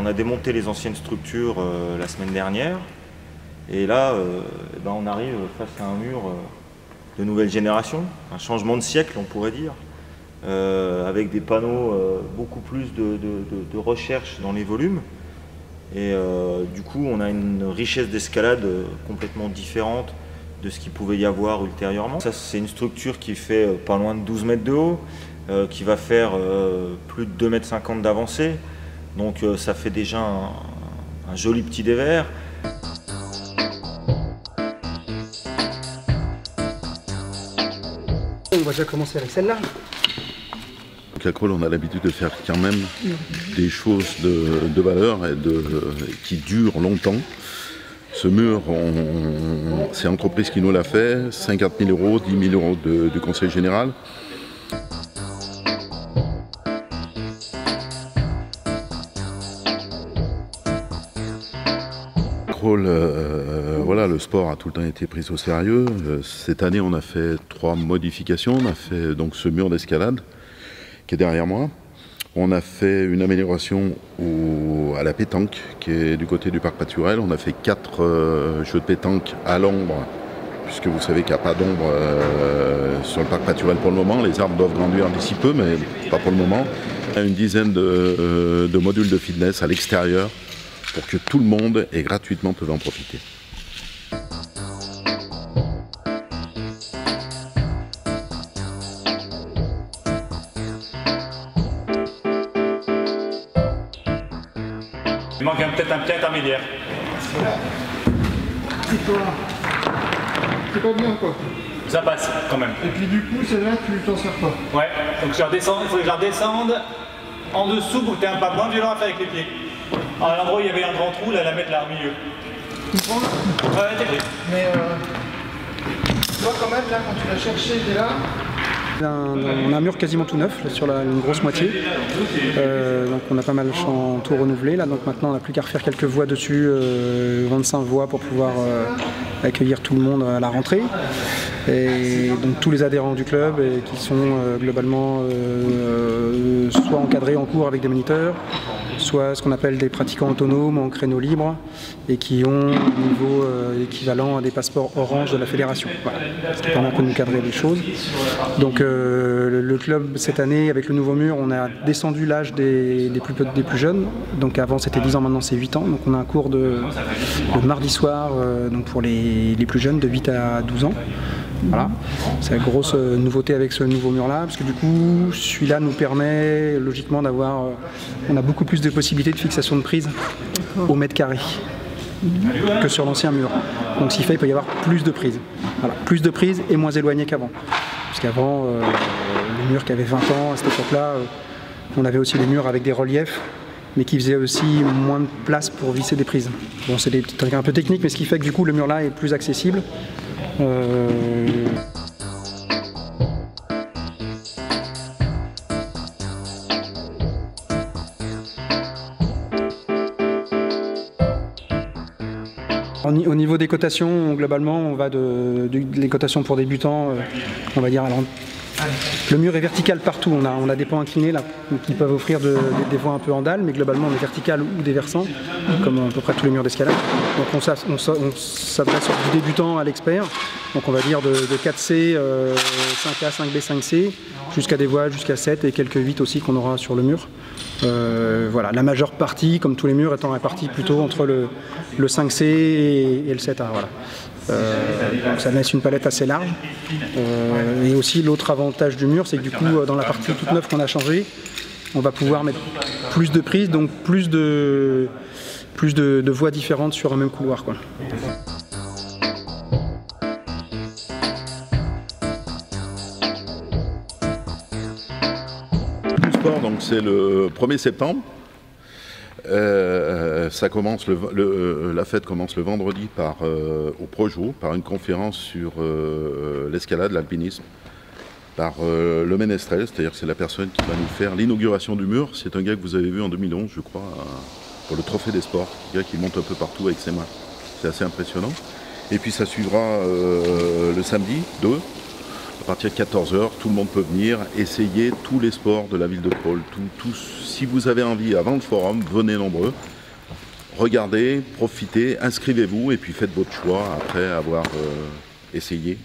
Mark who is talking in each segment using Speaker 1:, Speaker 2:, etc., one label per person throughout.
Speaker 1: on a démonté les anciennes structures la semaine dernière. Et là, on arrive face à un mur de nouvelle génération, un changement de siècle, on pourrait dire, avec des panneaux, beaucoup plus de recherche dans les volumes. Et du coup, on a une richesse d'escalade complètement différente de ce qu'il pouvait y avoir ultérieurement. Ça, c'est une structure qui fait pas loin de 12 mètres de haut, qui va faire plus de 2,50 m d'avancée. Donc ça fait déjà un joli petit dévers.
Speaker 2: On va déjà commencer avec celle-là.
Speaker 3: À Crolles, on a l'habitude de faire quand même des choses de valeur et qui durent longtemps. Ce mur, c'est l'entreprise qui nous l'a fait, 50 000 €, 10 000 € du conseil général. Crolles, voilà, le sport a tout le temps été pris au sérieux. Cette année, on a fait 3 modifications. On a fait donc ce mur d'escalade qui est derrière moi. On a fait une amélioration à la pétanque qui est du côté du parc Paturel. On a fait 4 jeux de pétanque à l'ombre, puisque vous savez qu'il n'y a pas d'ombre sur le parc Paturel pour le moment. Les arbres doivent grandir d'ici peu, mais pas pour le moment. On a une dizaine de modules de fitness à l'extérieur pour que tout le monde ait gratuitement pu en profiter.
Speaker 4: Il manque peut-être un petit intermédiaire.
Speaker 2: C'est pas bien quoi.
Speaker 4: Ça passe quand même.
Speaker 2: Et puis du coup, celle-là, tu t'en sers pas.
Speaker 4: Ouais, donc il faut que je la redescende en dessous pour que tu aies un pas moins violent à faire avec les pieds. Alors, à l'endroit où il y avait un grand trou, là, la mettre là au milieu.
Speaker 2: Tu prends là?
Speaker 4: Ouais, t'es pris.
Speaker 2: Mais tu vois quand même, là, quand tu l'as cherché, t'es là. On a un mur quasiment tout neuf là, sur une grosse moitié, donc on a pas mal tout renouvelé là, donc maintenant on n'a plus qu'à refaire quelques voies dessus, 25 voies pour pouvoir accueillir tout le monde à la rentrée, et donc tous les adhérents du club qui sont globalement soit encadrés en cours avec des moniteurs, soit ce qu'on appelle des pratiquants autonomes en créneau libre et qui ont un niveau équivalent à des passeports orange de la fédération. Voilà. Ça permet un peu de nous cadrer les choses. Donc le club cette année avec le nouveau mur, on a descendu l'âge des plus jeunes. Donc avant c'était 10 ans, maintenant c'est 8 ans. Donc on a un cours de mardi soir donc pour les plus jeunes de 8 à 12 ans. Voilà, c'est la grosse nouveauté avec ce nouveau mur là, parce que du coup celui-là nous permet logiquement d'avoir, on a beaucoup plus de possibilités de fixation de prise au mètre carré que sur l'ancien mur. Donc ce qui fait qu'il peut y avoir plus de prises. Voilà, plus de prises et moins éloigné qu'avant. Parce qu'avant, le mur qui avait 20 ans, à cette époque-là, on avait aussi des murs avec des reliefs, mais qui faisaient aussi moins de place pour visser des prises. Bon, c'est des petits trucs un peu techniques, mais ce qui fait que du coup le mur là est plus accessible. Au niveau des cotations, globalement, on va les cotations pour débutants, on va dire, le mur est vertical partout, on a des pans inclinés là, qui peuvent offrir des voies un peu en dalle, mais globalement on est vertical ou des versants, comme à peu près tous les murs d'escalade. Donc on s'adresse du débutant à l'expert, donc on va dire de 4C, 5A, 5B, 5C, jusqu'à des voies jusqu'à 7 et quelques 8 aussi qu'on aura sur le mur. Voilà, la majeure partie, comme tous les murs, étant répartie plutôt entre le 5C et le 7A. Voilà. Donc ça laisse une palette assez large. Et aussi l'autre avantage du mur, c'est que du coup dans la partie toute neuve qu'on a changée, on va pouvoir mettre plus de prises, donc plus de voies différentes sur un même couloir, quoi.
Speaker 3: Le sport, donc c'est le 1er septembre. Ça commence la fête commence le vendredi au Projo par une conférence sur l'escalade, l'alpinisme, par le ménestrel, c'est-à-dire que c'est la personne qui va nous faire l'inauguration du mur. C'est un gars que vous avez vu en 2011, je crois, pour le trophée des sports, un gars qui monte un peu partout avec ses mains. C'est assez impressionnant. Et puis ça suivra le samedi 2. À partir de 14 h, tout le monde peut venir essayer tous les sports de la ville de Crolles. Si vous avez envie, avant le forum, venez nombreux. regardez, profitez, inscrivez-vous et puis faites votre choix après avoir essayé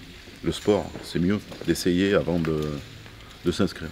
Speaker 3: le sport. C'est mieux d'essayer avant de s'inscrire.